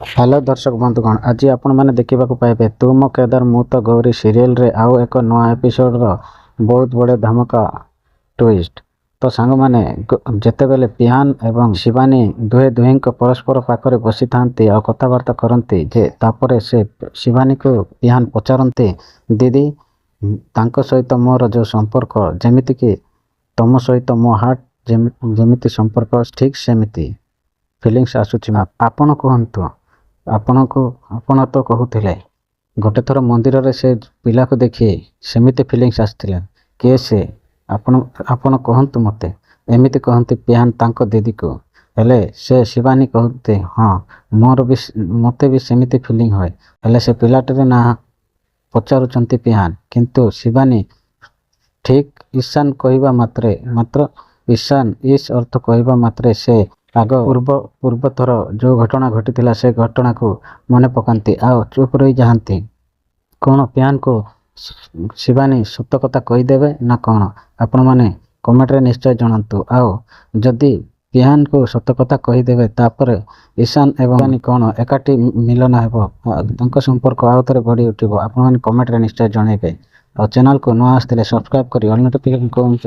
Hello दर्शक बंधुगण, आज आपण मैंने देखा पाइबे तू मो केदार मु तो गौरी सीरियल रे आउ एक नया एपिसोड रो बहुत बड़े धमाका ट्विस्ट। तो सांग मैंने जिते बेले पिहान एवं शिवानी दुहे दुहे परस्पर पाखरे बसी था कथबार्ता करती जे तापरे से शिवानी को पिहान पचारती दीदी तांको सहित मोर जो संपर्क जमीती कि तुम सहित मो हार्ट जमीती संपर्क ठीक सेमिति फिलिंग्स आसुची आपण कहतु आपण तो कहूले गोटे थर मंदिर रे से पिला को देखी सेमिति फिलिंग्स आसथिला के से आपण कहतु मते एमिति कहती पिहान तांको दीदी को हेले से शिवानी कहते हाँ मोर भी मते भी सेमिति फिलिंग होए हेले से पिलाटे ना पचारुचंती पिहान किंतु शिवानी ठीक ईशान कहवा मात्र ईशान इस अर्थ कहवा मात्रे से आग पूर्व थर जो घटना घटी से घटना को मन पकाती आओ चुप रही जाती कौन पिहान को शिवानी सत कथा कहीदेवे ना कौन आपण मैंने कमेंट रे निश्चय जनातु आओ जदि पिहान को सत कथा कहीदेवे तापर ईशान एवं कौन एकाठी मिलन हेब संपर्क आउ थे बढ़ी उठब आपण मैंने कमेंट रे निश्चय जनइबे और चैनल को न आसते सब्सक्राइब करी ऑल नोटिफिकेशन कौन